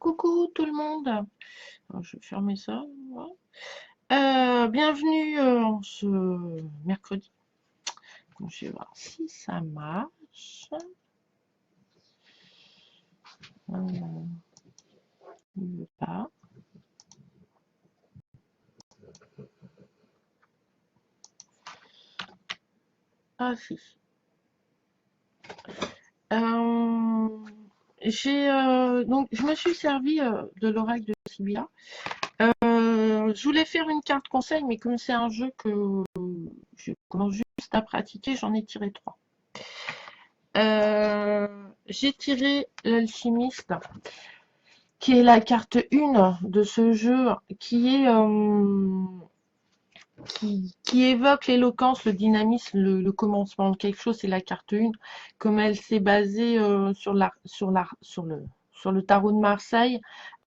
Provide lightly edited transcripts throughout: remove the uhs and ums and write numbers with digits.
Coucou tout le monde. Alors, je vais fermer ça. Voilà. Bienvenue en ce mercredi. Donc, je vais voir si ça marche. Il ne veut pas. Ah si. Donc je me suis servi de l'oracle de Sibilla. Je voulais faire une carte conseil, mais comme c'est un jeu que je commence juste à pratiquer, j'en ai tiré 3. J'ai tiré l'alchimiste, qui est la carte 1 de ce jeu, qui évoque l'éloquence, le dynamisme, le commencement de quelque chose. C'est la carte 1, comme elle s'est basée sur le tarot de Marseille.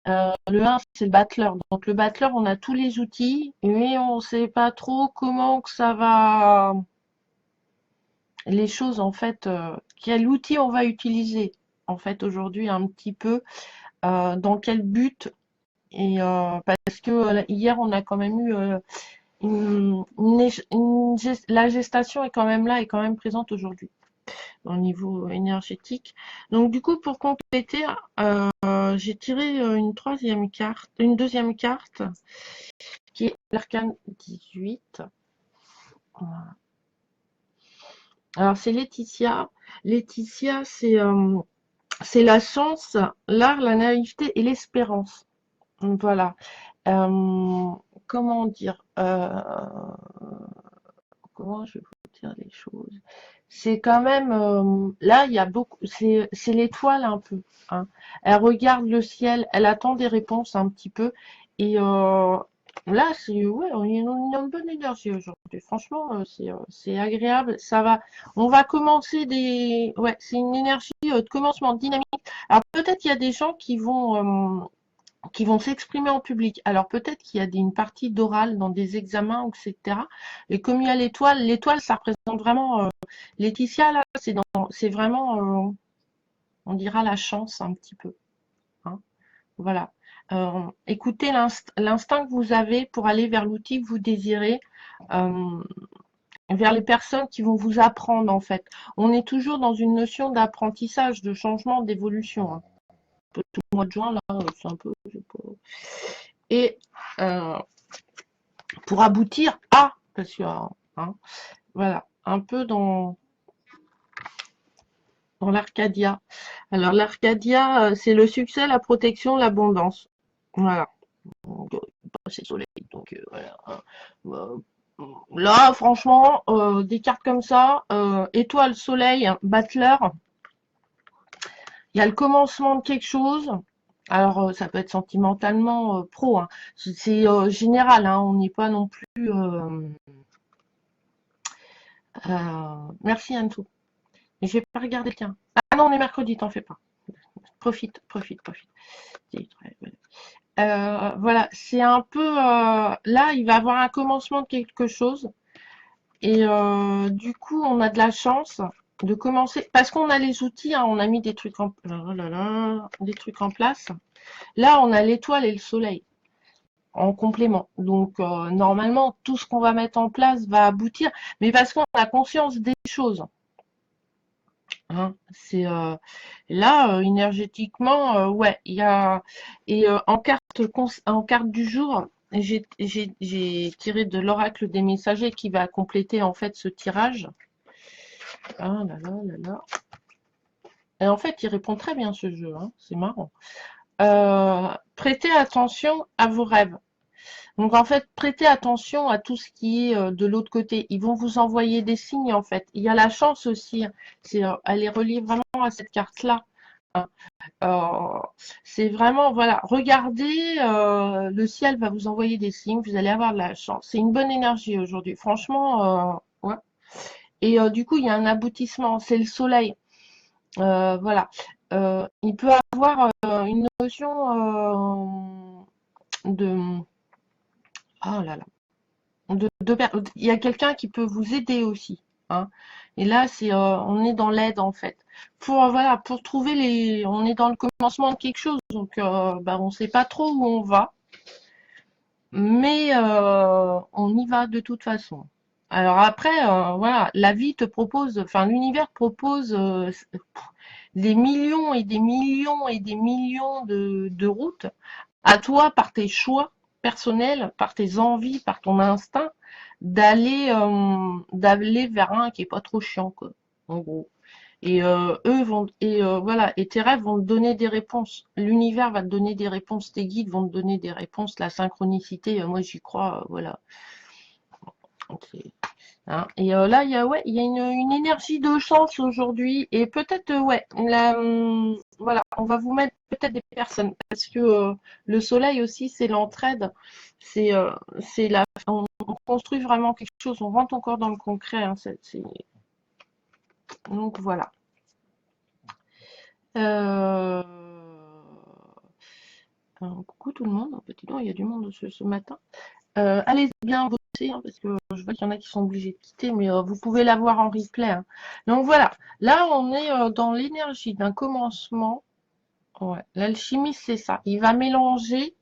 Le 1, c'est le battleur. Donc le battleur, on a tous les outils, mais on ne sait pas trop comment que ça va, les choses en fait, quel outil on va utiliser en fait aujourd'hui un petit peu, dans quel but. Et parce que hier, on a quand même eu la gestation est quand même là, est quand même présente aujourd'hui au niveau énergétique. Donc du coup, pour compléter, j'ai tiré une deuxième carte, qui est l'arcane 18. Voilà. Alors c'est Laetitia. Laetitia, c'est la chance, l'art, la naïveté et l'espérance. Voilà. Euh, comment dire, comment je vais vous dire les choses. C'est quand même, là, il y a beaucoup, c'est l'étoile un peu, hein. Elle regarde le ciel, elle attend des réponses un petit peu. Et là, ouais, on a une bonne énergie aujourd'hui. Franchement, c'est agréable. Ça va, on va commencer ouais, c'est une énergie de commencement dynamique. Alors peut-être il y a des gens qui vont s'exprimer en public. Alors peut-être qu'il y a une partie d'oral dans des examens, etc. Et comme il y a l'étoile, ça représente vraiment Laetitia, là, c'est vraiment, on dira la chance un petit peu, hein. Voilà. Écoutez l'instinct que vous avez pour aller vers l'outil que vous désirez, euh, vers les personnes qui vont vous apprendre en fait. On est toujours dans une notion d'apprentissage, de changement, d'évolution, hein. Tout le mois de juin, là, c'est un peu. Et pour aboutir à, parce que, hein, voilà, un peu dans l'Arcadia. Alors l'Arcadia, c'est le succès, la protection, l'abondance. Voilà. Donc, c'est soleil, donc voilà, hein. Euh, Là, franchement, des cartes comme ça, étoile, soleil, battleur, il y a le commencement de quelque chose. Alors, ça peut être sentimentalement pro, hein. C'est général, hein, on n'est pas non plus. Merci Anne-Tout. Mais je vais pas regarder le tien. Ah non, on est mercredi, t'en fais pas. Profite, profite, profite. Voilà, c'est un peu là, il va avoir un commencement de quelque chose. Et du coup, on a de la chance de commencer parce qu'on a les outils, hein, on a mis des trucs des trucs en place. Là, on a l'étoile et le soleil en complément. Donc normalement, tout ce qu'on va mettre en place va aboutir, mais parce qu'on a conscience des choses. Hein, c'est là énergétiquement, ouais, il y a et en carte du jour, j'ai tiré de l'oracle des messagers qui va compléter en fait ce tirage. Ah là là là là. Et en fait, il répond très bien ce jeu, hein, c'est marrant. Prêtez attention à vos rêves. Donc en fait, prêtez attention à tout ce qui est de l'autre côté. Ils vont vous envoyer des signes en fait. Il y a la chance aussi, hein. C'est elle est reliée vraiment à cette carte-là, hein. Euh, c'est vraiment, voilà, regardez, le ciel va vous envoyer des signes, vous allez avoir de la chance. C'est une bonne énergie aujourd'hui, franchement, ouais. Et du coup, il y a un aboutissement, c'est le soleil. Voilà. Il peut avoir une notion de... Oh là là. Il y a quelqu'un qui peut vous aider aussi. hein. Et là, on est dans l'aide en fait. Voilà, pour trouver on est dans le commencement de quelque chose, donc bah, on sait pas trop où on va, mais on y va de toute façon. Alors après, voilà, la vie te propose, enfin l'univers propose des millions et des millions et des millions de routes à toi par tes choix personnels, par tes envies, par ton instinct, d'aller vers un qui est pas trop chiant, quoi, en gros. Et voilà, et tes rêves vont te donner des réponses. L'univers va te donner des réponses, tes guides vont te donner des réponses, la synchronicité, moi j'y crois, voilà. Hein. Et là, il y a une énergie de chance aujourd'hui. Et peut-être, ouais, voilà, on va vous mettre peut-être des personnes. Parce que le soleil aussi, c'est l'entraide. C'est on construit vraiment quelque chose. On rentre encore dans le concret. Hein, donc voilà. Euh, coucou tout le monde. Petit don, il y a du monde ce matin. Allez bien voter, hein, parce que je vois qu'il y en a qui sont obligés de quitter, mais vous pouvez la voir en replay. Hein. Donc voilà, là on est dans l'énergie d'un commencement. Ouais, l'alchimie c'est ça. Il va mélanger,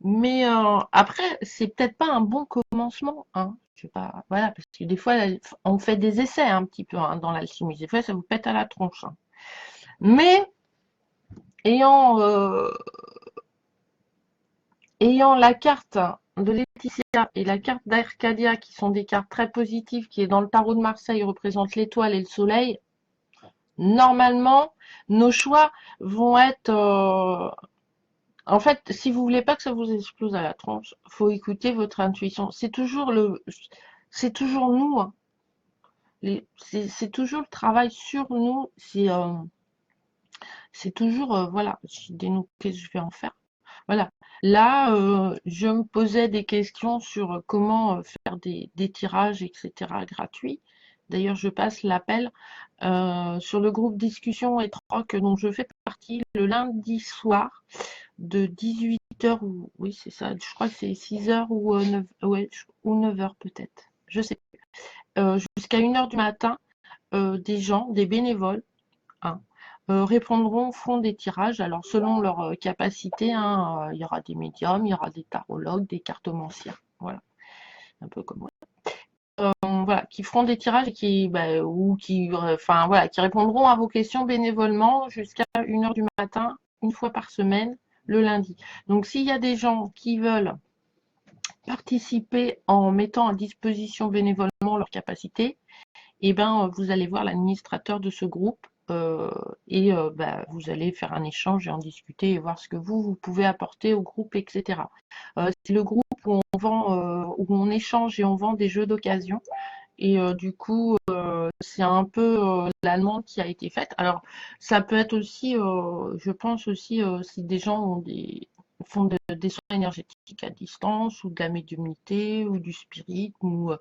mais après c'est peut-être pas un bon commencement. Hein. Je sais pas, voilà, parce que des fois on fait des essais un petit peu hein, dans l'alchimie. Des fois ça vous pète à la tronche. Hein. Mais ayant ayant la carte de Laetitia et la carte d'Arcadia, qui sont des cartes très positives, qui est dans le tarot de Marseille, représente l'étoile et le soleil, normalement, nos choix vont être... en fait, si vous voulez pas que ça vous explose à la tronche, faut écouter votre intuition. C'est toujours nous. Hein. C'est toujours le travail sur nous. C'est toujours, voilà, qu'est-ce que je vais en faire? Voilà. Là, je me posais des questions sur comment faire des tirages, etc. gratuits. D'ailleurs, je passe l'appel sur le groupe discussion et troc dont je fais partie le lundi soir de 18h ou oui, c'est ça, je crois que c'est 6h ou 9, ouais, ou 9h peut-être. Je sais plus. Jusqu'à 1h du matin, des gens, des bénévoles hein, répondront, font des tirages. Alors, selon leur capacité, hein, il y aura des médiums, il y aura des tarologues, des cartomanciens. Voilà, un peu comme moi. Voilà, qui feront des tirages et enfin voilà, qui répondront à vos questions bénévolement jusqu'à 1h du matin, une fois par semaine, le lundi. Donc, s'il y a des gens qui veulent participer en mettant à disposition bénévolement leurs capacités, eh ben, vous allez voir l'administrateur de ce groupe et vous allez faire un échange et en discuter et voir ce que vous pouvez apporter au groupe, etc. C'est le groupe où on vend, où on échange et on vend des jeux d'occasion. Et du coup, c'est un peu la demande qui a été faite. Alors, ça peut être aussi, je pense aussi, si des gens font des soins énergétiques à distance, ou de la médiumnité, ou du spirit, ou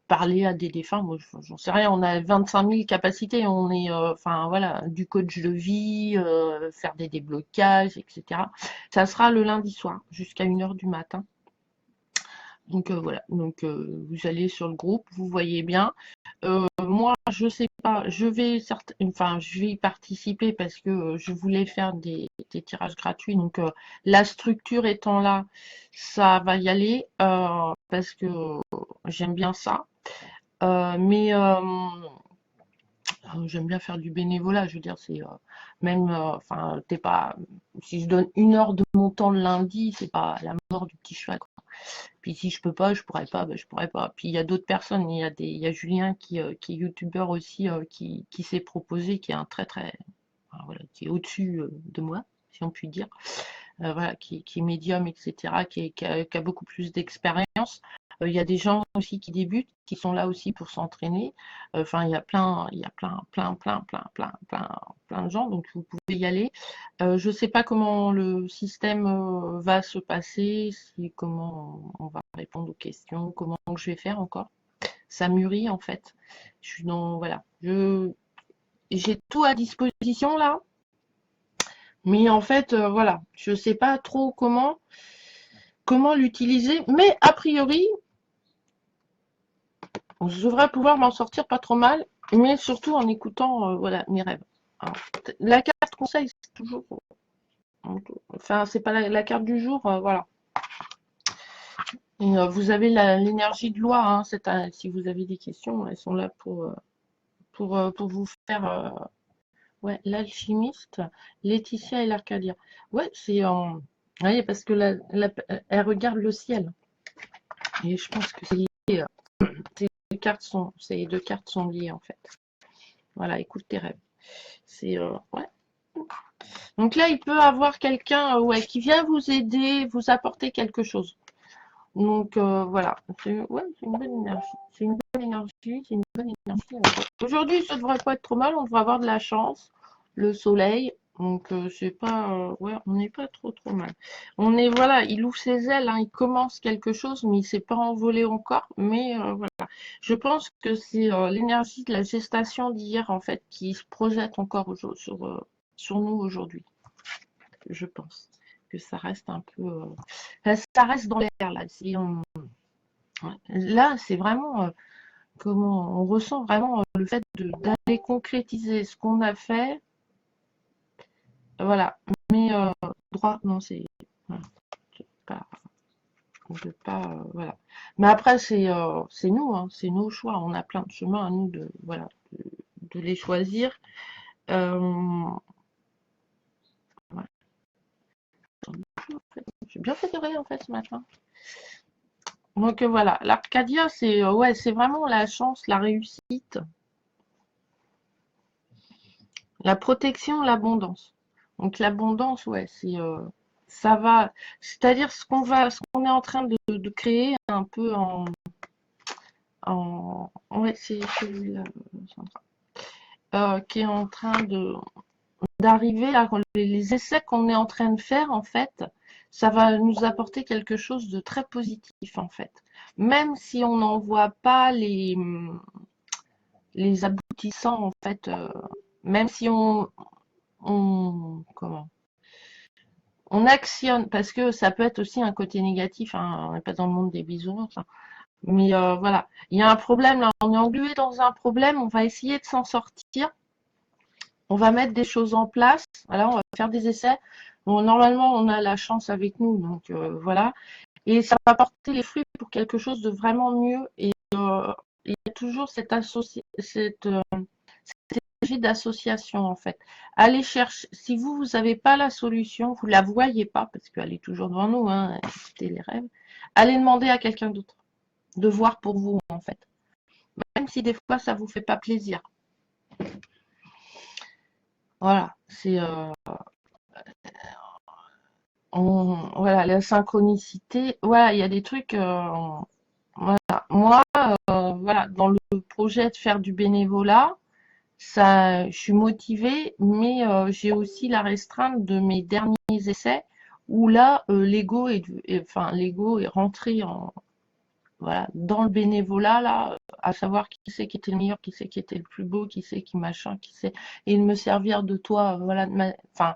parler à des défunts, moi j'en sais rien, on a 25 000 capacités, on est, enfin voilà, du coach de vie, faire des déblocages, etc. Ça sera le lundi soir, jusqu'à 1h du matin. Donc voilà, donc vous allez sur le groupe, vous voyez bien. Moi, je sais pas, je vais y participer parce que je voulais faire des tirages gratuits. Donc la structure étant là, ça va y aller parce que j'aime bien ça. Mais j'aime bien faire du bénévolat, je veux dire, c'est même, enfin, t'es pas, si je donne 1 heure de mon temps le lundi, c'est pas la mort du petit cheval, quoi. Puis si je peux pas, je pourrais pas, ben, je pourrais pas. Puis il y a d'autres personnes, il y a Julien qui est youtubeur aussi, qui s'est proposé, qui est un très très, enfin, voilà, qui est au-dessus de moi, si on peut dire, voilà, qui est médium, etc., qui a beaucoup plus d'expérience. Il y a des gens aussi qui débutent, qui sont là aussi pour s'entraîner. Enfin, il y a plein de gens, donc vous pouvez y aller. Je ne sais pas comment le système va se passer, comment on va répondre aux questions, comment je vais faire encore. Ça mûrit en fait. Je suis dans, voilà, j'ai tout à disposition là, mais en fait, voilà, je ne sais pas trop comment l'utiliser, mais a priori, Je devrais pouvoir m'en sortir pas trop mal, mais surtout en écoutant voilà, mes rêves. Alors, la carte conseil, c'est toujours. Enfin, c'est pas la carte du jour, voilà. Et vous avez l'énergie de loi, hein, si vous avez des questions, elles sont là pour vous faire. Ouais, l'alchimiste, Laetitia et l'Arcadia. Ouais, c'est en. Oui, parce que elle regarde le ciel. Et je pense que c'est lié. Ces deux cartes sont liées en fait. Voilà, écoute tes rêves. C'est ouais. Donc là, il peut avoir quelqu'un ouais, qui vient vous aider, vous apporter quelque chose. Donc voilà, ouais, c'est une bonne énergie. C'est une bonne énergie, c'est une bonne énergie. Aujourd'hui, ça devrait pas être trop mal, on devrait avoir de la chance, le soleil. Donc c'est pas ouais, on n'est pas trop mal. On est voilà, il ouvre ses ailes, hein, il commence quelque chose, mais il s'est pas envolé encore. Mais voilà, je pense que c'est l'énergie de la gestation d'hier en fait qui se projette encore sur nous aujourd'hui. Je pense que ça reste un peu, ça reste dans l'air là. Si on Ouais. Là, c'est vraiment comment on ressent vraiment le fait d'aller concrétiser ce qu'on a fait. Voilà. Mais droit, non, voilà, c'est pas, on peut pas, voilà. Mais après, c'est nous, hein, c'est nos choix. On a plein de chemins à nous de voilà de les choisir. Euh, ouais. J'ai bien fédéré en fait ce matin. Donc voilà, l'Arcadia, c'est ouais, c'est vraiment la chance, la réussite, la protection, l'abondance. Donc l'abondance, ouais, ça va, c'est-à-dire ce qu'on est en train de créer un peu ouais, c'est celui-là, qui est en train d'arriver là, les essais qu'on est en train de faire en fait, ça va nous apporter quelque chose de très positif en fait. Même si on n'en voit pas les aboutissants en fait, même si comment on actionne, parce que ça peut être aussi un côté négatif, hein, on n'est pas dans le monde des bisounours, hein. Mais voilà, il y a un problème là, on est englué dans un problème, on va essayer de s'en sortir, on va mettre des choses en place, voilà, on va faire des essais. Bon, normalement, on a la chance avec nous, donc voilà, et ça va porter les fruits pour quelque chose de vraiment mieux. Et il y a toujours cette énergie d'association en fait. Allez chercher, si vous n'avez pas la solution, vous ne la voyez pas, parce qu'elle est toujours devant nous, hein, écoutez les rêves, allez demander à quelqu'un d'autre de voir pour vous en fait. Même si des fois ça vous fait pas plaisir. Voilà, c'est voilà, la synchronicité. Voilà, il y a des trucs. Voilà. Moi, voilà, dans le projet de faire du bénévolat, ça, je suis motivée, mais j'ai aussi la restreinte de mes derniers essais où là, enfin, l'ego est rentré voilà, dans le bénévolat là, à savoir qui c'est qui était le meilleur, qui c'est qui était le plus beau, qui c'est qui machin, qui c'est, et de me servir de toi, voilà, enfin,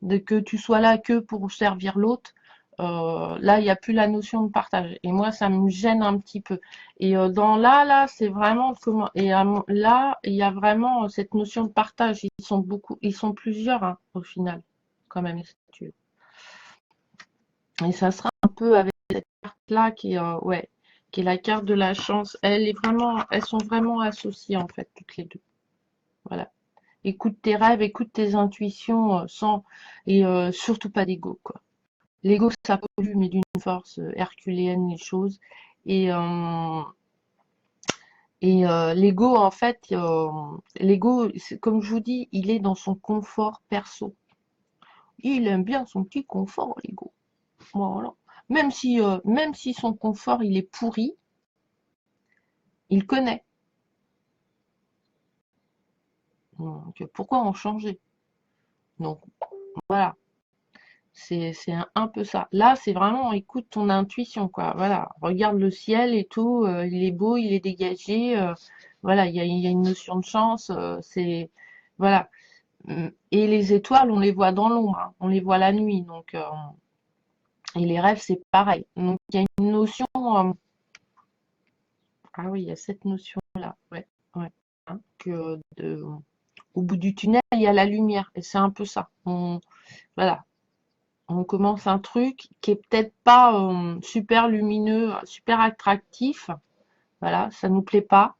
de que tu sois là que pour servir l'autre. Là, il n'y a plus la notion de partage. Et moi, ça me gêne un petit peu. Et dans là, c'est vraiment comment. Et là, il y a vraiment cette notion de partage. Ils sont plusieurs hein, au final, quand même. Si tu veux. Et ça sera un peu avec cette carte-là qui est, ouais, qui est la carte de la chance. Elles sont vraiment associées en fait toutes les deux. Voilà. Écoute tes rêves, écoute tes intuitions, sans et surtout pas d'ego quoi. L'ego, ça pollue, mais d'une force herculéenne les choses. Et, euh, l'ego, en fait, l'ego, comme je vous dis, il est dans son confort perso. Il aime bien son petit confort, l'ego. Voilà. Même si son confort, il est pourri, il connaît. Donc, pourquoi en changer? Donc, voilà. C'est un peu ça. Là, c'est vraiment, écoute ton intuition, quoi. Voilà, regarde le ciel et tout, il est beau, il est dégagé. Voilà, il y a une notion de chance. Voilà. Et les étoiles, on les voit dans l'ombre, hein, on les voit la nuit. Donc, et les rêves, c'est pareil. Donc, il y a une notion, Ah oui, il y a cette notion-là, ouais, ouais. Hein, au bout du tunnel, il y a la lumière, et c'est un peu ça. Voilà, on commence un truc qui est peut-être pas super lumineux, super attractif. Voilà, ça nous plaît pas.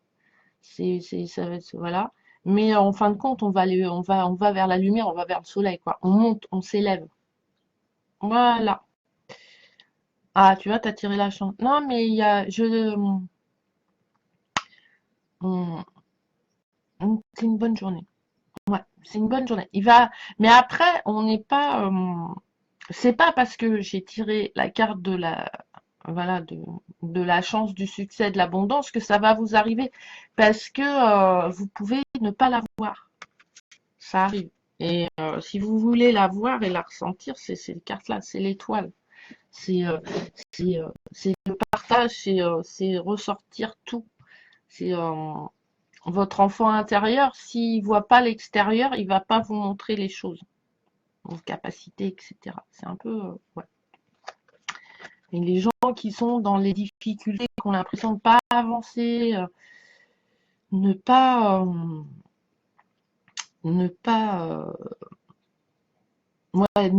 Voilà. Mais en fin de compte, on va vers la lumière, on va vers le soleil, quoi. On monte, on s'élève. Voilà. Ah, tu vois, t'as tiré la chance. Non, mais il y a, on- c'est une bonne journée. Ouais, c'est une bonne journée. Mais après, on n'est pas, c'est pas parce que j'ai tiré la carte voilà, de la chance, du succès, de l'abondance que ça va vous arriver, parce que vous pouvez ne pas l'avoir. Ça arrive. Et si vous voulez la voir et la ressentir, c'est cette carte-là, c'est l'étoile. C'est c'est le partage, c'est ressortir tout. C'est votre enfant intérieur, s'il voit pas l'extérieur, il va pas vous montrer les choses, vos capacités, etc. C'est un peu, ouais. Et les gens qui sont dans les difficultés, qui ont l'impression de ne pas avancer, ne pas, ne pas, ouais,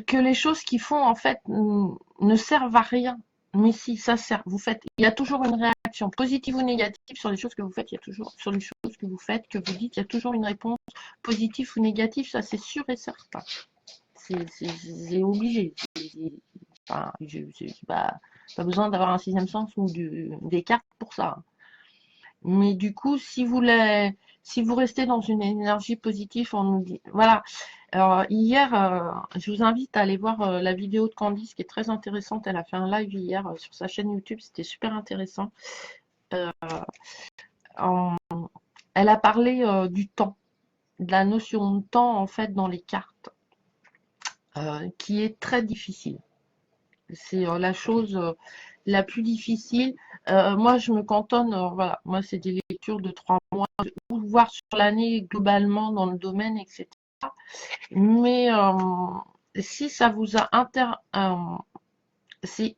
que les choses qu'ils font en fait ne servent à rien. Mais si, ça sert. Vous faites, il y a toujours une réaction positive ou négative sur les choses que vous faites. Il y a toujours sur les choses que vous faites, que vous dites, il y a toujours une réponse positive ou négative. Ça, c'est sûr et certain. C'est obligé. Enfin, pas besoin d'avoir un sixième sens ou des cartes pour ça. Mais du coup, si vous restez dans une énergie positive, on nous dit, voilà. Alors hier, je vous invite à aller voir la vidéo de Candice qui est très intéressante. Elle a fait un live hier sur sa chaîne YouTube, c'était super intéressant. Euh, en- Elle a parlé du temps, de la notion de temps en fait dans les cartes, qui est très difficile. C'est la chose la plus difficile. Moi, je me cantonne, voilà, moi, c'est des lectures de 3 mois, ou voir sur l'année globalement dans le domaine, etc. Mais si ça vous a c'est,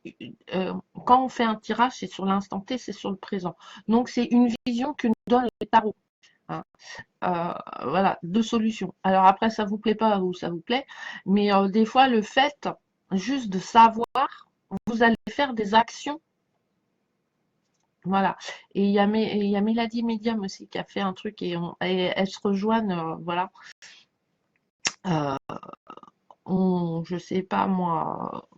quand on fait un tirage, c'est sur l'instant T, c'est sur le présent. Donc, c'est une vision que nous donne les tarots. Hein. Voilà, deux solutions. Alors après, ça vous plaît pas ou ça vous plaît, mais des fois, le fait juste de savoir, vous allez faire des actions. Voilà. Et il y a Mélodie Medium aussi qui a fait un truc et elles se rejoignent. Voilà. Euh, je sais pas moi.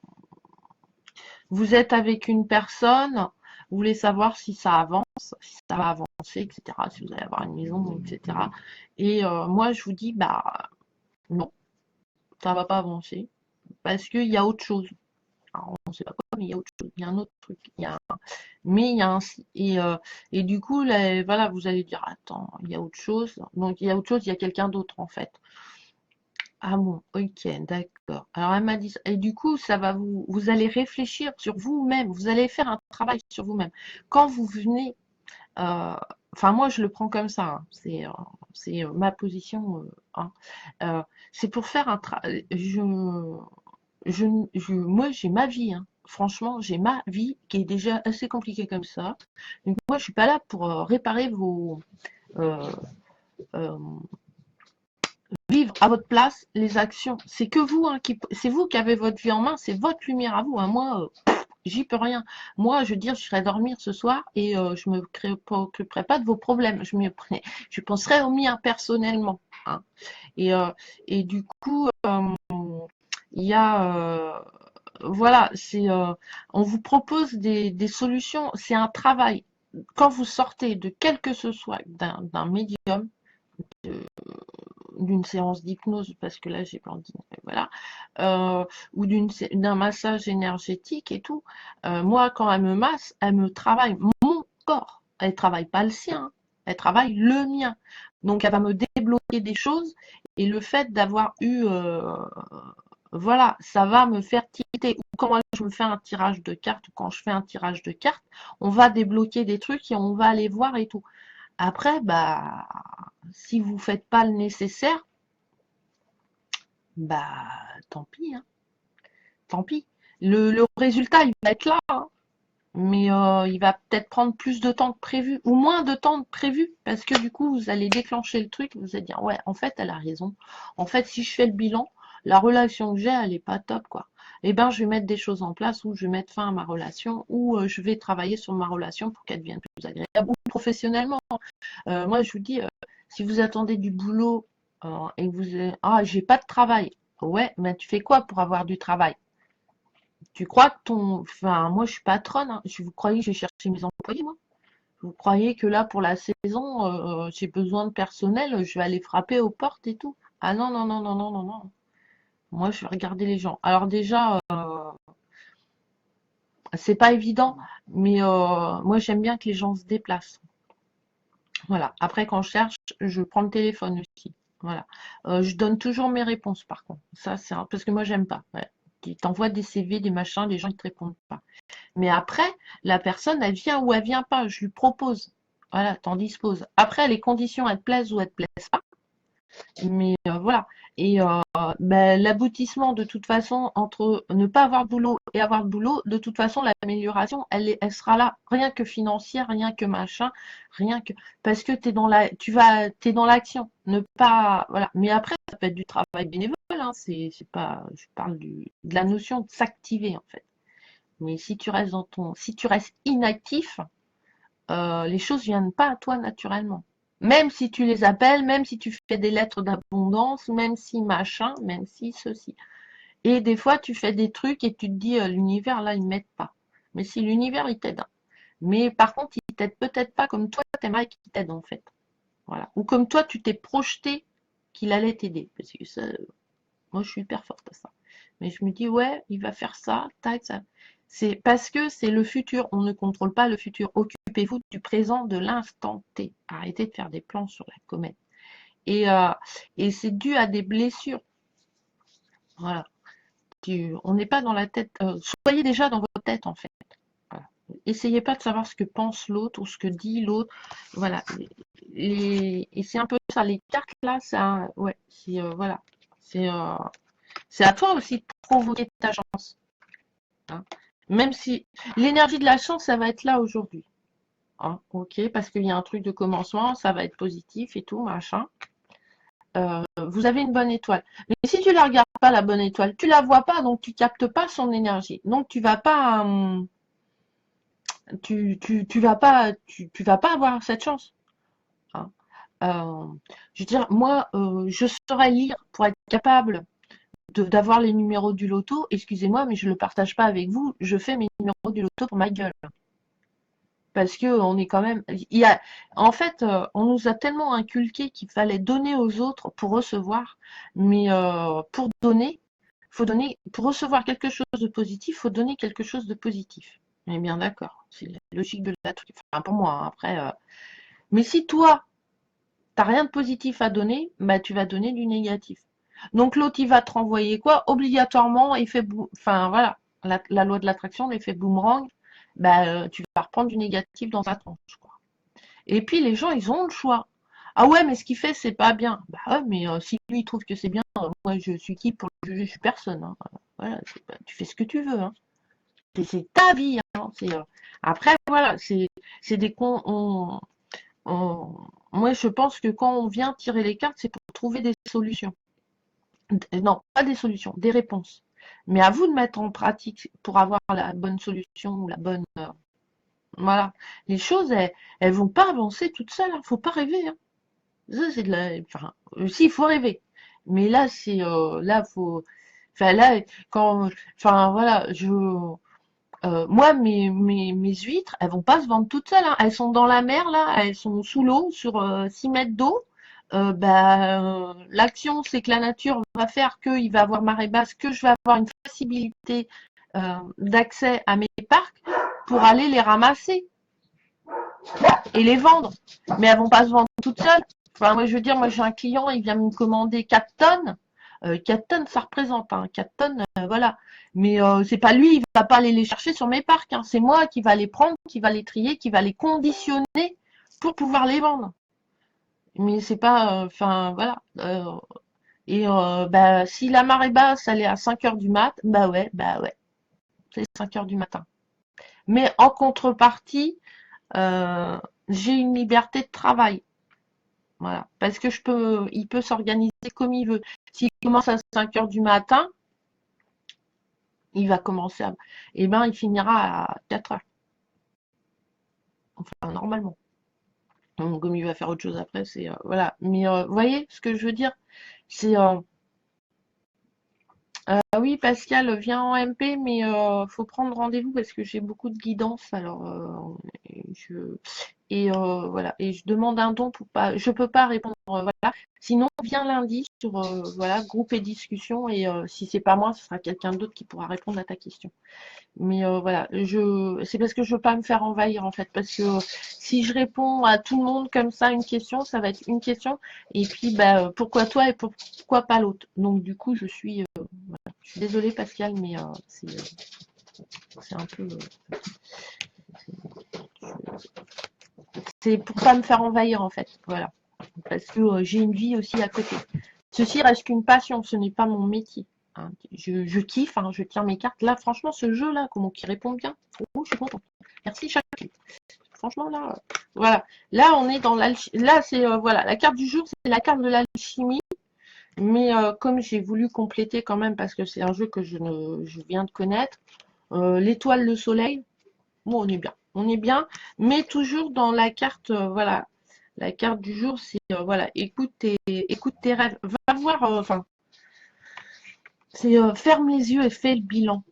Vous êtes avec une personne, vous voulez savoir si ça avance, si ça va avancer, etc. Si vous allez avoir une maison, etc. Et moi, je vous dis, bah non, ça va pas avancer parce qu'il y a autre chose. Alors, on ne sait pas quoi, mais il y a autre chose. Il y a un autre truc. Mais il y a un et du coup, là, voilà, vous allez dire, attends, il y a autre chose. Donc il y a autre chose, il y a quelqu'un d'autre en fait. Ah bon, ok, d'accord. Alors elle m'a dit ça. Et du coup, ça va vous allez réfléchir sur vous-même. Vous allez faire un travail sur vous-même. Quand vous venez, euh, enfin moi je le prends comme ça. Hein, c'est ma position. Hein. Euh, c'est pour faire un travail. Moi j'ai ma vie. Hein. Franchement, j'ai ma vie qui est déjà assez compliquée comme ça. Donc moi je suis pas là pour réparer vos euh, euh, vivre à votre place les actions. C'est que vous, hein, c'est vous qui avez votre vie en main, c'est votre lumière à vous. Hein. Moi, j'y peux rien. Moi, je veux dire, je serai dormir ce soir et je me préoccuperai pas de vos problèmes. Je penserai aux miens personnellement. Hein. Et, euh, et du coup, il y a, voilà, on vous propose des solutions. C'est un travail. Quand vous sortez de quel que ce soit d'un médium, d'une séance d'hypnose, parce que là j'ai plein de voilà, ou d'un massage énergétique et tout. Moi, quand elle me masse, elle me travaille mon corps. Elle travaille pas le sien, elle travaille le mien. Donc elle va me débloquer des choses et le fait d'avoir eu voilà, ça va me faire tilter. Ou quand moi je me fais un tirage de cartes, ou quand je fais un tirage de cartes, on va débloquer des trucs et on va aller voir et tout. Après, bah, si vous faites pas le nécessaire, bah, tant pis, hein, tant pis. Le résultat, il va être là. Hein. Mais il va peut-être prendre plus de temps que prévu, ou moins de temps que prévu, parce que du coup, vous allez déclencher le truc, vous allez dire, ouais, en fait, elle a raison. En fait, si je fais le bilan, la relation que j'ai, elle est pas top, quoi. Eh ben, je vais mettre des choses en place, ou je vais mettre fin à ma relation, ou je vais travailler sur ma relation pour qu'elle devienne plus agréable, ou professionnellement. Moi, je vous dis, si vous attendez du boulot et que ah, j'ai pas de travail. Ouais, mais tu fais quoi pour avoir du travail? Tu crois que enfin, moi, je suis patronne, hein. Vous croyez que je vais chercher mes employés, moi? Vous croyez que là, pour la saison, j'ai besoin de personnel, je vais aller frapper aux portes et tout? Ah non, non, non, non, non, non, non. Moi, je vais regarder les gens. Alors déjà, c'est pas évident, mais moi, j'aime bien que les gens se déplacent. Voilà. Après, quand je cherche, je prends le téléphone aussi. Voilà. Je donne toujours mes réponses, par contre. Ça, c'est parce que moi, j'aime pas. Ouais. Qui t'envoient des CV, des machins, les gens ils te répondent pas. Mais après, la personne, elle vient ou elle vient pas. Je lui propose. Voilà, t'en disposes. Après, les conditions, elles te plaisent ou elles te plaisent pas. Mais voilà. Et ben, l'aboutissement, de toute façon, entre ne pas avoir de boulot et avoir de boulot, de toute façon, l'amélioration, elle sera là. Rien que financière, rien que machin, rien que. Parce que t'es dans l'action. Ne pas. Voilà. Mais après, ça peut être du travail bénévole. Hein. C'est pas. Je parle de la notion de s'activer, en fait. Mais si tu restes inactif, les choses viennent pas à toi naturellement. Même si tu les appelles, même si tu fais des lettres d'abondance, même si machin, même si ceci. Et des fois, tu fais des trucs et tu te dis, l'univers, là, il m'aide pas. Mais si l'univers, il t'aide. Mais par contre, il t'aide peut-être pas comme toi, t'aimerais qu'il t'aide, en fait. Voilà. Ou comme toi, tu t'es projeté qu'il allait t'aider. Parce que ça, moi, je suis hyper forte à ça. Mais je me dis, ouais, il va faire ça, tac, ça. C'est parce que c'est le futur. On ne contrôle pas le futur. Occupez-vous du présent, de l'instant T. Arrêtez de faire des plans sur la comète. Et, euh, et c'est dû à des blessures. Voilà. On n'est pas dans la tête. Soyez déjà dans votre tête, en fait. Voilà. Essayez pas de savoir ce que pense l'autre ou ce que dit l'autre. Voilà. Et c'est un peu ça. Les cartes là, ça, ouais, voilà. C'est c'est à toi aussi de provoquer ta chance. Hein. Même si l'énergie de la chance, ça va être là aujourd'hui. Hein, ok, parce qu'il y a un truc de commencement, ça va être positif et tout, machin. Vous avez une bonne étoile. Mais si tu la regardes pas, la bonne étoile, tu la vois pas, donc tu captes pas son énergie. Donc tu vas pas, tu vas pas avoir cette chance. Hein. Euh, je veux dire, moi, je saurais lire pour être capable d'avoir les numéros du loto. Excusez-moi, mais je le partage pas avec vous. Je fais mes numéros du loto pour ma gueule. Parce que on est quand même. En fait, on nous a tellement inculqué qu'il fallait donner aux autres pour recevoir, mais faut donner, pour recevoir quelque chose de positif, faut donner quelque chose de positif. On est bien d'accord, c'est la logique de la truc. Enfin, pour moi, hein, après. Mais si toi, t'as rien de positif à donner, bah tu vas donner du négatif. Donc l'autre, il va te renvoyer quoi? Obligatoirement, enfin voilà, la loi de l'attraction, l'effet boomerang, bah tu vas reprendre du négatif dans ta tronche, quoi. Et puis les gens, ils ont le choix. Ah ouais, mais ce qu'il fait, c'est pas bien. Bah ouais, mais si lui il trouve que c'est bien, moi je suis qui pour le juger? Je suis personne. Hein. Voilà, tu fais ce que tu veux. Hein. C'est ta vie. Hein. Après, voilà, c'est des cons. Moi, je pense que quand on vient tirer les cartes, c'est pour trouver des solutions. Non, pas des solutions, des réponses. Mais à vous de mettre en pratique pour avoir la bonne solution ou la bonne. Voilà. Les choses, elles vont pas avancer toutes seules. Hein. Faut pas rêver. Hein. Ça, c'est de la. Enfin, si, il faut rêver. Mais là, là, faut. Enfin, là, quand. Enfin, voilà, moi, mes huîtres, elles vont pas se vendre toutes seules. Hein. Elles sont dans la mer, là. Elles sont sous l'eau, sur 6 mètres d'eau. L'action, c'est que la nature va faire qu'il va avoir marée basse, que je vais avoir une facilité d'accès à mes parcs pour aller les ramasser et les vendre. Mais elles vont pas se vendre toutes seules. Enfin, moi, je veux dire, moi, j'ai un client, il vient me commander 4 tonnes. 4 tonnes, ça représente. Hein, 4 tonnes, voilà. Mais c'est pas lui, il va pas aller les chercher sur mes parcs. Hein. C'est moi qui va les prendre, qui va les trier, qui va les conditionner pour pouvoir les vendre. Mais c'est pas, enfin, voilà. Et bah, si la marée basse, elle est à 5 heures du mat, bah ouais, c'est 5 heures du matin. Mais en contrepartie, euh, j'ai une liberté de travail. Voilà. Parce que il peut s'organiser comme il veut. S'il commence à 5 heures du matin, il va commencer à, eh ben, il finira à 4 heures. Enfin, normalement. Donc, comme il va faire autre chose après, c'est, voilà. Mais, vous voyez ce que je veux dire? C'est, oui, Pascal vient en MP, mais faut prendre rendez-vous parce que j'ai beaucoup de guidance. Alors, je voilà. Et je demande un don pour pas. Je peux pas répondre. Voilà. Sinon, viens lundi sur voilà groupe et discussion et si c'est pas moi, ce sera quelqu'un d'autre qui pourra répondre à ta question. Mais voilà, c'est parce que je veux pas me faire envahir en fait, parce que si je réponds à tout le monde comme ça une question, ça va être une question, et puis bah pourquoi toi et pourquoi pas l'autre. Donc du coup, voilà. Je suis désolée Pascal, mais c'est un peu, c'est pour pas me faire envahir en fait, voilà, parce que j'ai une vie aussi à côté. Ceci reste qu'une passion, ce n'est pas mon métier. Hein. Je kiffe, hein, je tiens mes cartes. Là, franchement, ce jeu-là, comment qui répond bien, oh, je suis contente. Merci chacun. Franchement, là, voilà. Là, on est dans l'alchimie. Là, c'est, voilà, la carte du jour, c'est la carte de l'alchimie. Mais comme j'ai voulu compléter quand même, parce que c'est un jeu que je viens de connaître, l'étoile, le soleil, bon, on est bien. On est bien, mais toujours dans la carte, voilà. La carte du jour, c'est, voilà, écoute tes rêves. Va voir, enfin, c'est ferme les yeux et fais le bilan.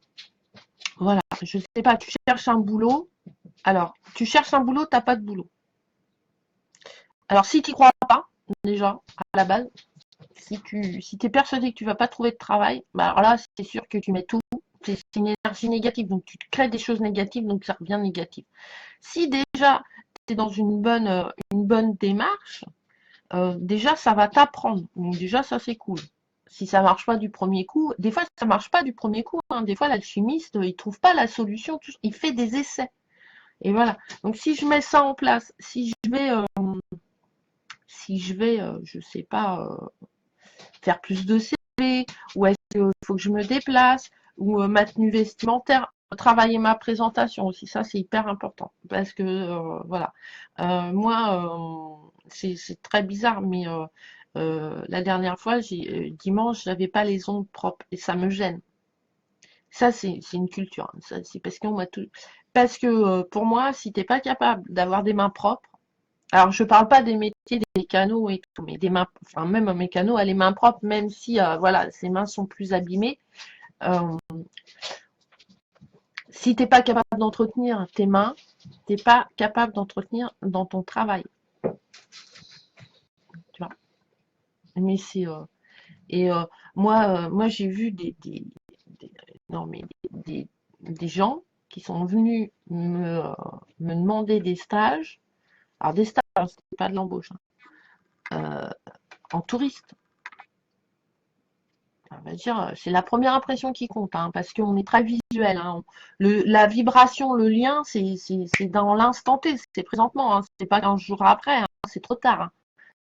Voilà, je sais pas, tu cherches un boulot. Alors, tu cherches un boulot, t'as pas de boulot. Alors, si tu crois pas, déjà, à la base, si t'es persuadé que tu vas pas trouver de travail, bah alors là, c'est sûr que tu mets tout. C'est une énergie négative, donc tu crées des choses négatives, donc ça revient négatif. Si déjà tu es dans une bonne démarche, déjà ça va t'apprendre. Donc déjà ça c'est cool. Si ça marche pas du premier coup, des fois ça marche pas du premier coup. Hein. Des fois l'alchimiste il trouve pas la solution, il fait des essais. Et voilà. Donc si je mets ça en place, si je vais, je sais pas, faire plus de CV, ou est-ce qu'il faut que je me déplace, ou ma tenue vestimentaire, travailler ma présentation aussi, ça c'est hyper important, parce que voilà, moi, c'est très bizarre, mais la dernière fois, dimanche, j'avais pas les ongles propres, et ça me gêne. Ça, c'est une culture. Hein. Ça, c'est parce qu'on m'a tout. Parce que pour moi, si t'es pas capable d'avoir des mains propres, alors, je parle pas des métiers des mécanos et tout, mais des mains, enfin, même un mécano a les mains propres, même si, voilà, ses mains sont plus abîmées. Euh, si t'es pas capable d'entretenir tes mains, t'es pas capable d'entretenir dans ton travail, tu vois. Mais c'est, et moi, j'ai vu des- non, mais des gens qui sont venus me demander des stages. Alors, des stages, hein, c'est pas de l'embauche, hein, en touriste. On va dire, c'est la première impression qui compte, hein, parce qu'on est très visuel. Hein. La vibration, le lien, c'est dans l'instant T, c'est présentement, hein, c'est pas 15 jours après, hein, c'est trop tard. Hein.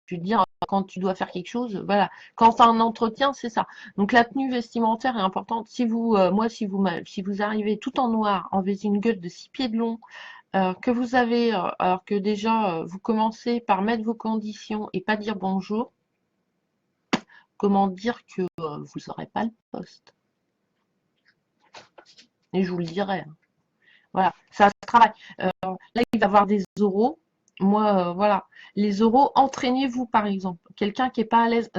Je veux dire, quand tu dois faire quelque chose, voilà. Quand tu as un entretien, c'est ça. Donc la tenue vestimentaire est importante. Si vous, moi, si vous arrivez tout en noir, en gueule de 6 pieds de long, que vous avez, alors que déjà vous commencez par mettre vos conditions et pas dire bonjour, comment dire que vous n'aurez pas le poste. Et je vous le dirai. Hein. Voilà, ça se travaille. Là, il va y avoir des oraux. Moi, voilà. Les oraux, entraînez-vous, par exemple. Quelqu'un qui n'est pas à l'aise.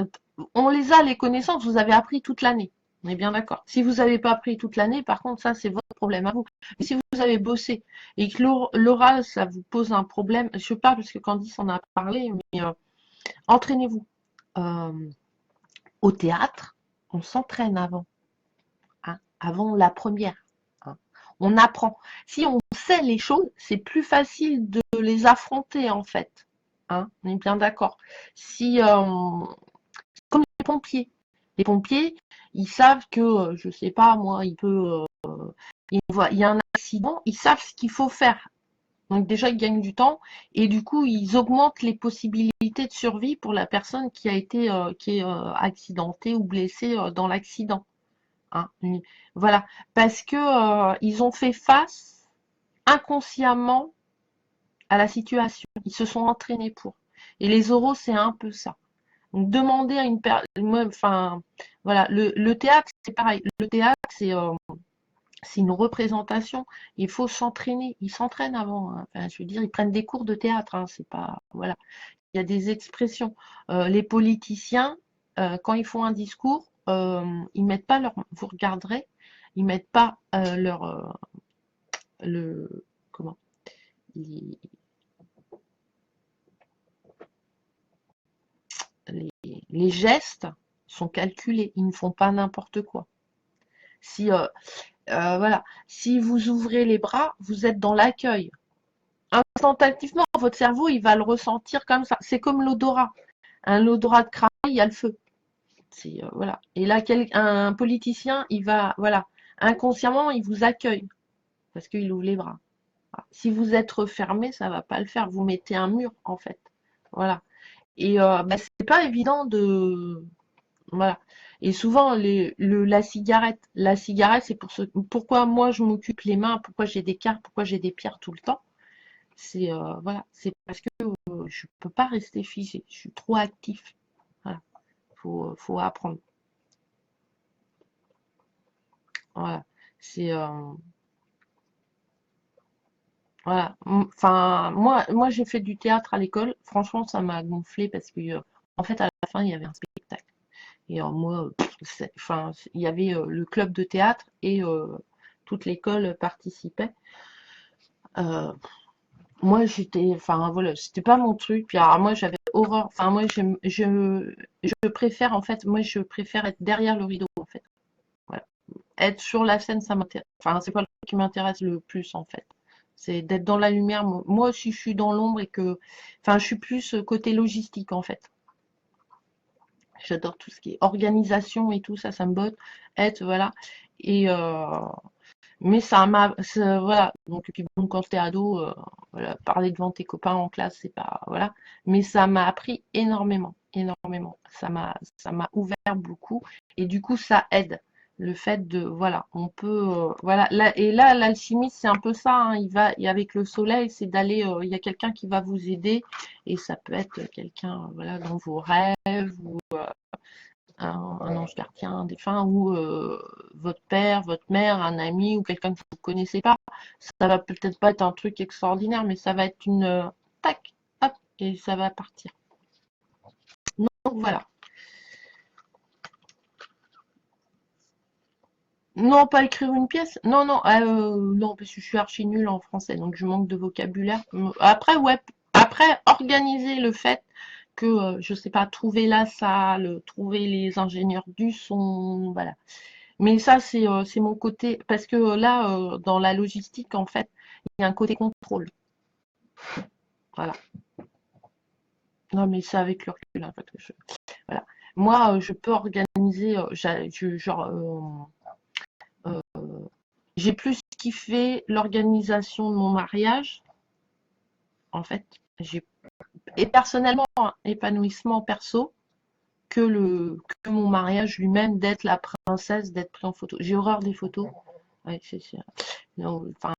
On les a, les connaissances, vous avez appris toute l'année. On est bien d'accord. Si vous n'avez pas appris toute l'année, par contre, ça, c'est votre problème à vous. Mais si vous avez bossé et que l'oral, ça vous pose un problème, je sais pas, parce que Candice en a parlé, mais entraînez-vous. Euh, Au théâtre, on s'entraîne avant. Hein, avant la première. Hein. On apprend. Si on sait les choses, c'est plus facile de les affronter en fait. Hein, on est bien d'accord. Si comme les pompiers. Les pompiers, ils savent que, je sais pas, moi, il y a un accident, ils savent ce qu'il faut faire. Donc déjà, ils gagnent du temps et du coup, ils augmentent les possibilités de survie pour la personne qui est accidentée ou blessée dans l'accident. Hein. Voilà, parce que ils ont fait face. inconsciemment à la situation. Ils se sont entraînés pour. Et les oraux, c'est un peu ça. Donc, demander à une personne, enfin, voilà, le théâtre, c'est pareil. Le théâtre, c'est une représentation. Il faut s'entraîner. Ils s'entraînent avant, hein. Enfin, je veux dire, ils prennent des cours de théâtre, hein. C'est pas, voilà. Il y a des expressions. Les politiciens, quand ils font un discours, ils mettent pas leur, vous regarderez, ils mettent pas le, comment, les, les gestes sont calculés. Ils ne font pas n'importe quoi. Si, voilà, si vous ouvrez les bras, vous êtes dans l'accueil. Instinctivement, votre cerveau, il va le ressentir comme ça. C'est comme l'odorat. Un odorat de crapaud, il y a le feu. Voilà. Et là, un politicien, il va, voilà, inconsciemment, il vous accueille parce qu'il ouvre les bras. Voilà. Si vous êtes refermé, ça va pas le faire. Vous mettez un mur, en fait. Voilà. Et bah, c'est pas évident de, voilà. Et souvent, la cigarette, c'est pourquoi moi je m'occupe les mains, pourquoi j'ai des cartes, pourquoi j'ai des pierres tout le temps. C'est voilà, c'est parce que je peux pas rester figé. Je suis trop actif. Voilà. Faut apprendre. Voilà. C'est voilà. Enfin, moi j'ai fait du théâtre à l'école. Franchement, ça m'a gonflé parce que en fait, à la fin, il y avait un spectacle. Et moi, enfin, il y avait le club de théâtre et toute l'école participait. Euh, Moi, enfin voilà, c'était pas mon truc. Puis alors, moi, j'avais horreur. Enfin, moi, je préfère en fait, moi, je préfère être derrière le rideau en fait. Voilà. Être sur la scène, ça m'intéresse. Enfin, c'est pas le truc qui m'intéresse le plus en fait. C'est d'être dans la lumière. Moi, si je suis dans l'ombre et que, enfin, je suis plus côté logistique en fait. J'adore tout ce qui est organisation et tout ça, ça me botte. Être, voilà. Et mais voilà. Donc, puis bon, quand t'es ado, voilà, parler devant tes copains en classe, c'est pas, voilà. Mais ça m'a appris énormément, énormément. Ça m'a ouvert beaucoup. Et du coup, ça aide. Le fait de, voilà, on peut, voilà. Et là, l'alchimie, c'est un peu ça, hein. Et avec le soleil, c'est d'aller, il y a quelqu'un qui va vous aider. Et ça peut être quelqu'un, voilà, dans vos rêves ou un ange gardien, un défunt, ou votre père, votre mère, un ami, ou quelqu'un que vous ne connaissez pas. Ça va peut-être pas être un truc extraordinaire, mais ça va être une tac, hop, et ça va partir. Donc voilà. Non, pas écrire une pièce. Non, non, non, parce que je suis archi nulle en français, donc je manque de vocabulaire. Après, ouais, après, organiser le fait que, je sais pas, trouver la salle, trouver les ingénieurs du son, voilà. Mais ça, c'est mon côté, parce que là, dans la logistique, en fait, il y a un côté contrôle. Voilà. Non, mais c'est avec le recul, hein, parce que voilà. Moi, je peux organiser, genre, j'ai plus kiffé l'organisation de mon mariage, en fait. J'ai, et personnellement, hein, épanouissement perso, que mon mariage lui-même, d'être la princesse, d'être pris en photo. J'ai horreur des photos. Ouais, non, enfin,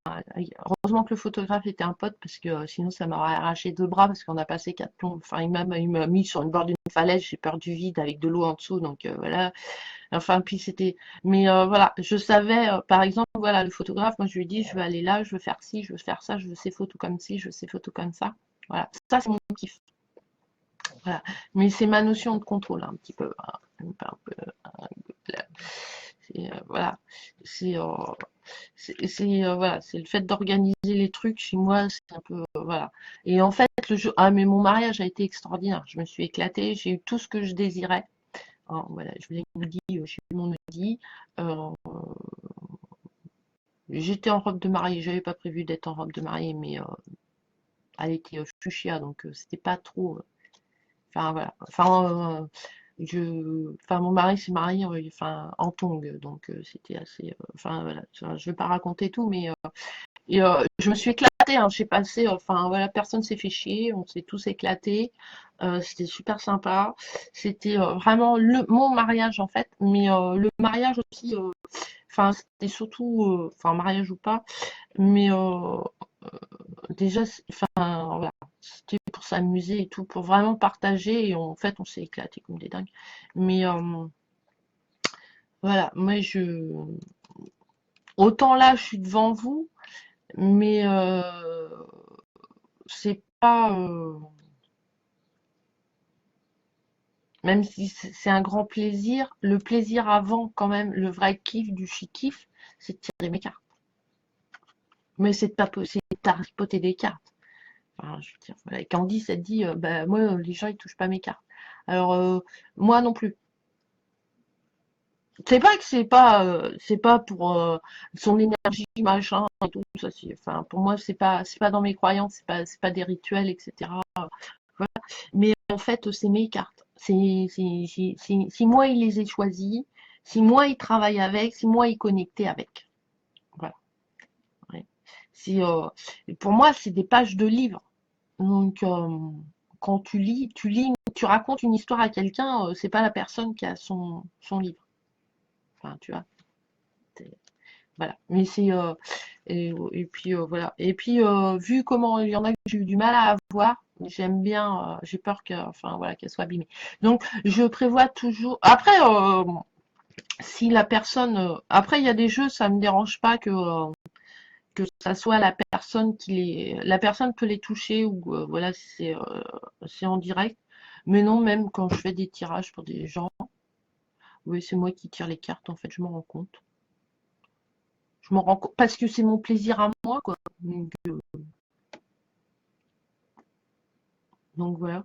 heureusement que le photographe était un pote parce que sinon ça m'aurait arraché deux bras parce qu'on a passé 4 plombs. Enfin, il m'a mis sur une bord d'une falaise, j'ai peur du vide avec de l'eau en dessous, donc voilà. Enfin, puis c'était. Mais voilà, je savais, par exemple, voilà, le photographe, moi je lui ai dit, je veux aller là, je veux faire ci, je veux faire ça, je veux ces photos comme ci, je veux ces photos comme ça. Voilà, ça c'est mon kiff. Voilà. Mais c'est ma notion de contrôle, hein, un petit peu. Hein, un peu voilà, c'est voilà, c'est le fait d'organiser les trucs chez moi, c'est un peu voilà. Et en fait, mais mon mariage a été extraordinaire. Je me suis éclatée, j'ai eu tout ce que je désirais. Hein, voilà, je vous ai dit, j'ai eu mon Audi. Euh, J'étais en robe de mariée, j'avais pas prévu d'être en robe de mariée, mais elle était fuchsia, donc c'était pas trop. Enfin voilà. Enfin mon mari s'est marié enfin en tongs, donc c'était assez. Enfin voilà. Je vais pas raconter tout, mais je me suis éclatée. Hein, j'ai passé. Enfin voilà, personne s'est fait chier, on s'est tous éclatés. C'était super sympa. C'était vraiment mon mariage en fait, mais le mariage aussi. Enfin c'était surtout, enfin mariage ou pas, mais déjà, enfin, voilà, c'était pour s'amuser et tout, pour vraiment partager, et en fait, on s'est éclaté comme des dingues. Mais voilà, moi, autant là, je suis devant vous, mais c'est pas, même si c'est un grand plaisir, le plaisir avant, quand même, le vrai kiff du chikiff, c'est de tirer mes cartes. Mais c'est de c'est de tapoter des cartes. Enfin, je veux dire, voilà. Candice, elle dit, bah, moi, les gens, ils touchent pas mes cartes. Alors, moi non plus. C'est pas que c'est pas pour son énergie, machin, et tout ça. Enfin, pour moi, c'est pas dans mes croyances, c'est pas des rituels, etc. Voilà. Mais en fait, c'est mes cartes. Si moi, il les ai choisis, si moi, il travaille avec, si moi, il connecté avec. Voilà. Ouais. Si, pour moi, c'est des pages de livres. Donc, quand tu lis, tu racontes une histoire à quelqu'un, c'est pas la personne qui a son livre. Enfin, tu vois. Voilà. Mais c'est et puis voilà. Et puis vu comment il y en a que j'ai eu du mal à avoir, j'aime bien. J'ai peur que, enfin voilà, qu'elle soit abîmée. Donc je prévois toujours. Après, si la personne, après il y a des jeux, ça me dérange pas que ça soit la personne la personne peut les toucher ou voilà, si c'est en direct. Mais non, même quand je fais des tirages pour des gens, oui, c'est moi qui tire les cartes. En fait, je m'en rends compte. Je m'en rends compte parce que c'est mon plaisir à moi, quoi. Donc voilà.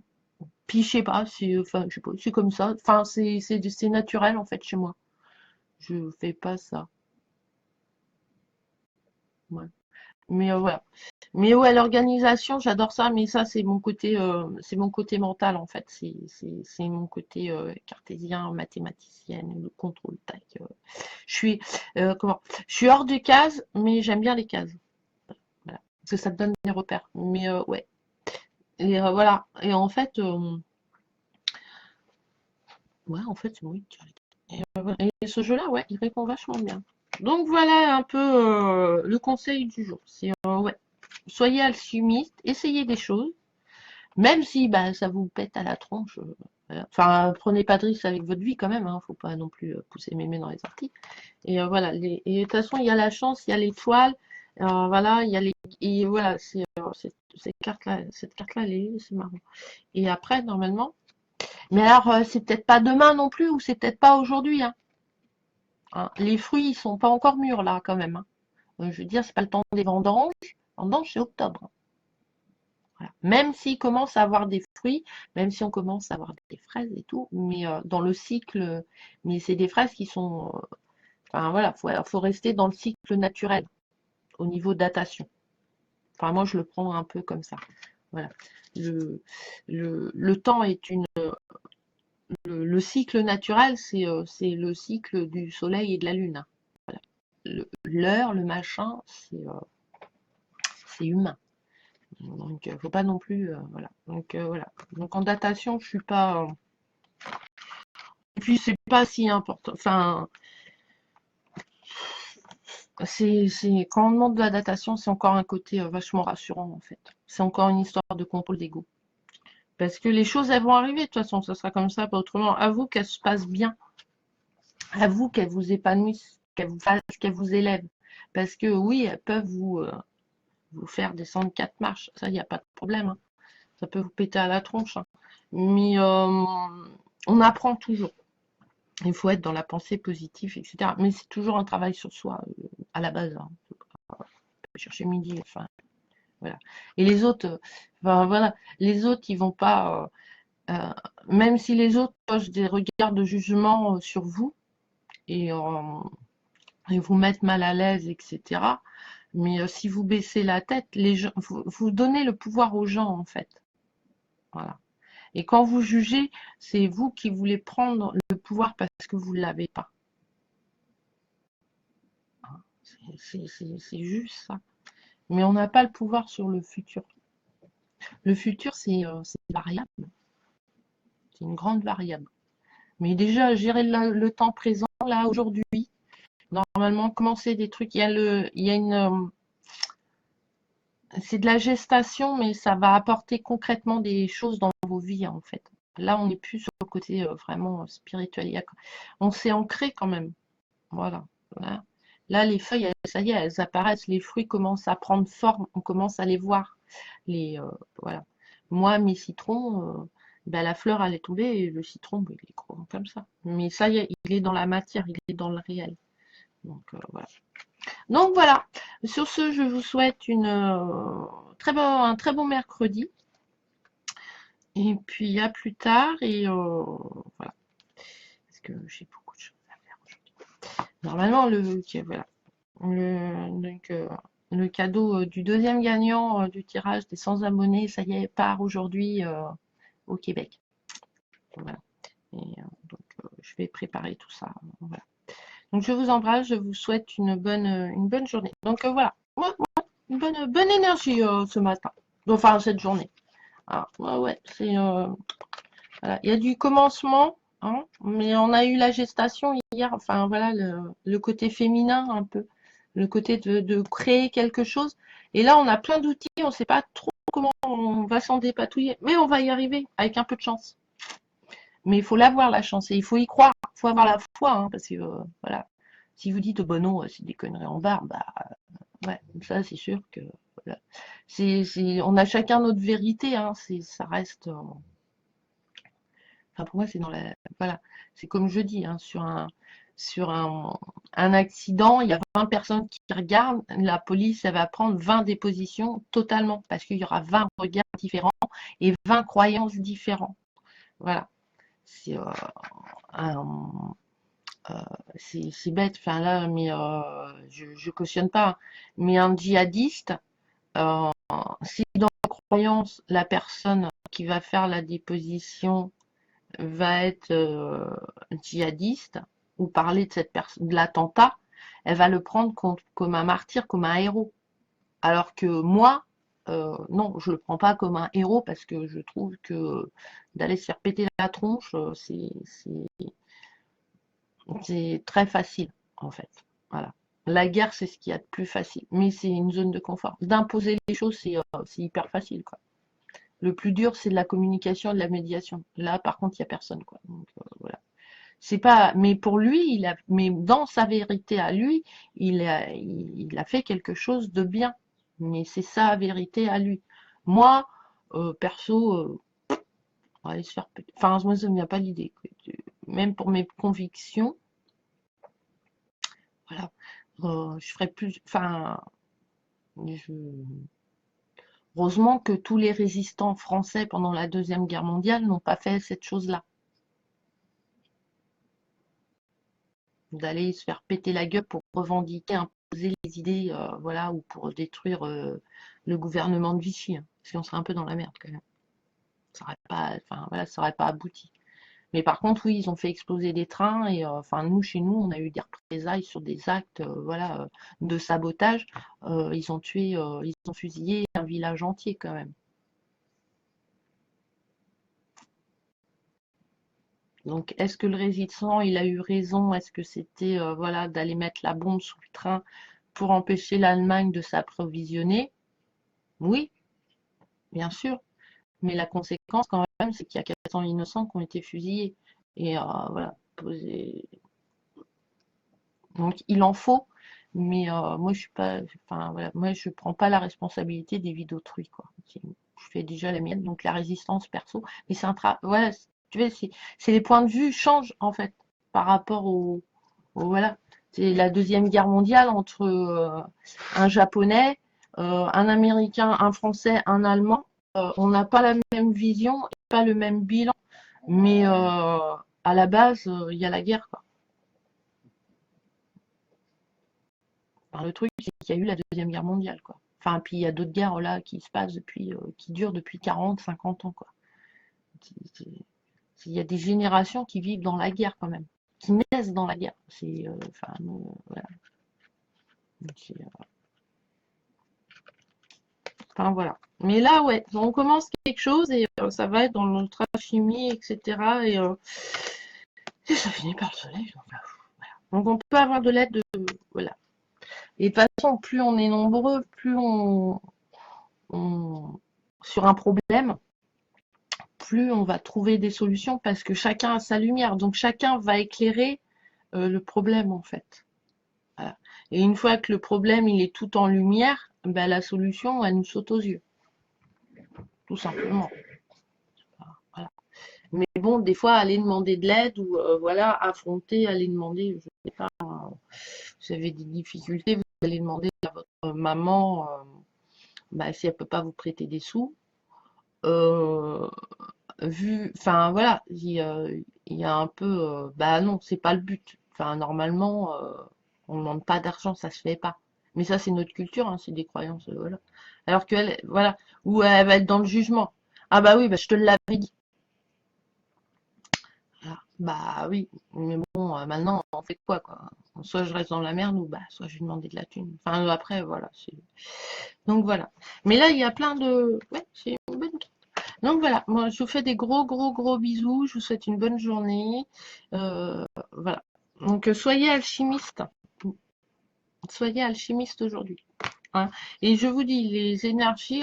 Puis je sais pas, enfin, je sais pas, c'est comme ça. Enfin, c'est naturel en fait chez moi. Je fais pas ça. Ouais. Mais voilà. Mais ouais, l'organisation, j'adore ça, mais ça c'est mon côté mental en fait. C'est mon côté cartésien, mathématicienne, le contrôle, tac. Je suis je suis hors des cases, mais j'aime bien les cases. Voilà. Parce que ça te donne des repères. Mais ouais. Et voilà. Et en fait, ouais, en fait, c'est moi qui tire les cartes. Et, voilà. Et ce jeu-là, ouais, il répond vachement bien. Donc voilà un peu le conseil du jour. C'est ouais, soyez alchimiste, essayez des choses, même si bah, ça vous pète à la tronche. Voilà. Enfin, prenez pas de risque avec votre vie quand même, hein, faut pas non plus pousser mémé dans les orties. Et voilà, et de toute façon, il y a la chance, il y a l'étoile, voilà, il y a les, et voilà, cette carte-là, c'est marrant. Et après, normalement, mais alors, c'est peut-être pas demain non plus, ou c'est peut-être pas aujourd'hui, hein. Hein. Les fruits, ils sont pas encore mûrs là, quand même, hein. Je veux dire, c'est pas le temps des vendanges. Vendanges, c'est octobre. Voilà. Même s'ils commencent à avoir des fruits, même si on commence à avoir des fraises et tout, mais dans le cycle, mais c'est des fraises qui sont, enfin voilà, faut rester dans le cycle naturel au niveau datation. Enfin, moi, je le prends un peu comme ça. Voilà. Le, le temps est le cycle naturel, c'est le cycle du soleil et de la lune. Voilà. L'heure, le machin, c'est humain. Donc, faut pas non plus, voilà. Donc, voilà. Donc, en datation, je suis pas. Et puis, c'est pas si important. Enfin, quand on demande de la datation, c'est encore un côté vachement rassurant, en fait. C'est encore une histoire de contrôle d'ego. Parce que les choses, elles vont arriver, de toute façon, ça sera comme ça, pas autrement. À vous qu'elles se passent bien. À vous qu'elles vous épanouissent, qu'elles vous fassent, qu'elles vous élèvent. Parce que oui, elles peuvent vous faire descendre 4 marches. Ça, il n'y a pas de problème, hein. Ça peut vous péter à la tronche, hein. Mais on apprend toujours. Il faut être dans la pensée positive, etc. Mais c'est toujours un travail sur soi, à la base, hein. Chercher midi, enfin, voilà. Et les autres, enfin, voilà, les autres, ils vont pas, même si les autres posent des regards de jugement sur vous et, vous mettent mal à l'aise, etc. Mais si vous baissez la tête, les gens, vous donnez le pouvoir aux gens, en fait. Voilà. Et quand vous jugez, c'est vous qui voulez prendre le pouvoir parce que vous ne l'avez pas. C'est juste ça. Mais on n'a pas le pouvoir sur le futur. Le futur, c'est variable. C'est une grande variable. Mais déjà, gérer le temps présent, là, aujourd'hui, normalement, commencer des trucs. Il y a une. c'est de la gestation, mais ça va apporter concrètement des choses dans vos vies, en fait. Là, on n'est plus sur le côté vraiment spirituel. On s'est ancré quand même. Voilà. Voilà. Là, les feuilles, ça y est, elles apparaissent. Les fruits commencent à prendre forme. On commence à les voir. Voilà. Moi, mes citrons, ben, la fleur, elle est tombée et le citron, ben, il est gros comme ça. Mais ça y est, il est dans la matière, il est dans le réel. Donc, voilà. Donc voilà, sur ce, je vous souhaite un très bon mercredi. Et puis à plus tard. Et voilà, parce que j'ai beaucoup de choses à faire aujourd'hui. Normalement, voilà, donc, le cadeau du deuxième gagnant du tirage des 100 abonnés, ça y est, part aujourd'hui au Québec. Voilà. Et donc, je vais préparer tout ça. Voilà. Donc, je vous embrasse, je vous souhaite une bonne journée. Donc, voilà. Une bonne énergie ce matin. Enfin, cette journée. Ah, ouais, voilà. Il y a du commencement, hein, mais on a eu la gestation hier. Enfin, voilà, le côté féminin un peu. Le côté de créer quelque chose. Et là, on a plein d'outils. On ne sait pas trop comment on va s'en dépatouiller. Mais on va y arriver avec un peu de chance. Mais il faut l'avoir, la chance. Et il faut y croire. Il faut avoir la foi. Hein, parce que, voilà. Si vous dites, oh, bah non, c'est des conneries en barre, bah, ouais, ça, c'est sûr que, voilà. On a chacun notre vérité, hein, ça reste, enfin, pour moi, c'est dans la, voilà. C'est comme je dis, hein, sur un accident, il y a 20 personnes qui regardent, la police, elle va prendre 20 dépositions totalement, parce qu'il y aura 20 regards différents et 20 croyances différentes. Voilà. C'est, un- c'est bête, enfin là, mais je cautionne pas. Mais un djihadiste, euh, si dans la croyance, la personne qui va faire la déposition va être djihadiste ou parler de cette personne, de l'attentat, elle va le prendre comme un martyr, comme un héros. Alors que moi, non, je le prends pas comme un héros parce que je trouve que d'aller se faire péter la tronche, c'est très facile, en fait. Voilà. La guerre, c'est ce qu'il y a de plus facile, mais c'est une zone de confort. D'imposer les choses, c'est hyper facile, quoi. Le plus dur, c'est de la communication et de la médiation. Là, par contre, il n'y a personne, quoi. Donc, voilà. C'est pas, mais pour lui, mais dans sa vérité à lui, il a fait quelque chose de bien. Mais c'est sa vérité à lui. Moi, perso, on va aller se faire péter. Enfin, moi, ça ne me vient pas l'idée. Même pour mes convictions, voilà. Je ferais plus. Enfin, je... heureusement que tous les résistants français pendant la Deuxième Guerre mondiale n'ont pas fait cette chose-là. D'aller se faire péter la gueule pour revendiquer, imposer les idées, voilà, ou pour détruire le gouvernement de Vichy. Hein, parce qu'on serait un peu dans la merde quand même. Ça aurait pas, enfin, voilà, ça aurait pas abouti. Mais par contre, oui, ils ont fait exploser des trains et enfin nous, chez nous, on a eu des représailles sur des actes, voilà, de sabotage. Ils ont fusillé un village entier quand même. Donc, est-ce que le résistant, il a eu raison? Est-ce que c'était, voilà, d'aller mettre la bombe sous le train pour empêcher l'Allemagne de s'approvisionner? Oui, bien sûr. Mais la conséquence, quand même, c'est qu'il y a 400 innocents qui ont été fusillés. Et voilà. Donc, il en faut. Mais moi, je suis pas. Enfin, voilà. Moi, je prends pas la responsabilité des vies d'autrui, quoi. Je fais déjà la mienne. Donc, la résistance perso. Mais c'est un travail. Voilà. Tu vois, les points de vue changent, en fait, par rapport voilà. C'est la Deuxième Guerre mondiale entre un Japonais, un Américain, un Français, un Allemand. On n'a pas la même vision et pas le même bilan. Mais à la base, il y a la guerre, quoi. Enfin, le truc, c'est qu'il y a eu la Deuxième Guerre mondiale, quoi. Enfin, puis il y a d'autres guerres là qui se passent qui durent depuis 40, 50 ans, quoi. Il y a des générations qui vivent dans la guerre quand même, qui naissent dans la guerre. Enfin, voilà. Enfin, voilà. Mais là, ouais, on commence quelque chose et ça va être dans notre chimie, etc. Et ça finit par le soleil. Donc, voilà. Donc, on peut avoir de l'aide de. Voilà. Et de toute façon, plus on est nombreux, plus sur un problème, plus on va trouver des solutions parce que chacun a sa lumière. Donc chacun va éclairer le problème en fait. Voilà. Et une fois que le problème il est tout en lumière, ben, la solution elle nous saute aux yeux, tout simplement. Voilà. Mais bon, des fois aller demander de l'aide ou voilà, affronter, aller demander, je sais pas, vous avez des difficultés, vous allez demander à votre maman bah, si elle peut pas vous prêter des sous. Euh, enfin voilà, il y a un peu, bah non, c'est pas le but. Enfin normalement, on ne demande pas d'argent, ça se fait pas. Mais ça c'est notre culture, hein, c'est des croyances, voilà. Alors qu'elle, voilà, où elle va être dans le jugement. Ah bah oui, bah je te l'avais dit. Ah, bah oui, mais bon, maintenant on fait quoi quoi? Soit je reste dans la merde ou bah soit je lui demande de la thune. Enfin après voilà, donc voilà. Mais là il y a plein de, ouais, c'est une bonne. Donc voilà, moi je vous fais des gros gros gros bisous, je vous souhaite une bonne journée. Voilà. Donc soyez alchimiste aujourd'hui, hein. Et je vous dis, les énergies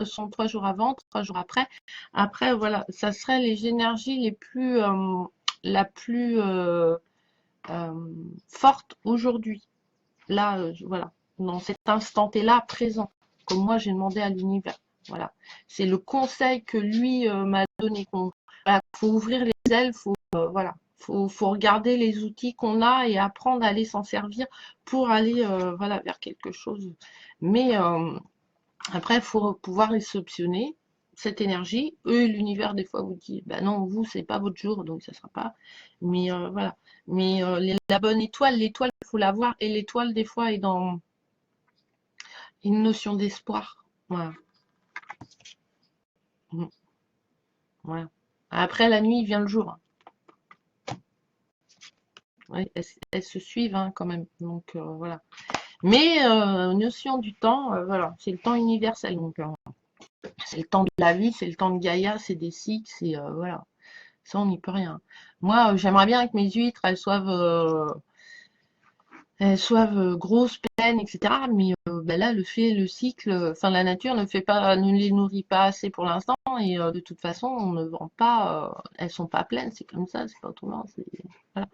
sont 3 jours avant, 3 jours après. Après, voilà, ça serait les énergies les plus, la plus euh, forte aujourd'hui. Là, voilà, dans cet instant là présent, comme moi j'ai demandé à l'univers. Voilà, c'est le conseil que lui m'a donné. Voilà, faut ouvrir les ailes, faut voilà, faut regarder les outils qu'on a et apprendre à aller s'en servir pour aller voilà vers quelque chose. Mais après, il faut pouvoir réceptionner cette énergie. Eux, l'univers, des fois, vous dit, bah non, vous, c'est pas votre jour, donc ça sera pas. Mais voilà. Mais la bonne étoile, l'étoile, il faut la voir. Et l'étoile, des fois, est dans une notion d'espoir. Voilà. Mm. Voilà. Après, la nuit, vient le jour. Ouais, elles se suivent hein, quand même. Donc voilà. Mais notion du temps, voilà, c'est le temps universel. Donc c'est le temps de la vie, c'est le temps de Gaïa, c'est des cycles, c'est voilà. Ça, on n'y peut rien. Moi, j'aimerais bien que mes huîtres, elles soient grosses, pleines, etc. Mais ben là, le cycle, enfin, la nature ne les nourrit pas assez pour l'instant. Et de toute façon, on ne vend pas, elles sont pas pleines, c'est comme ça, c'est pas autrement. Voilà.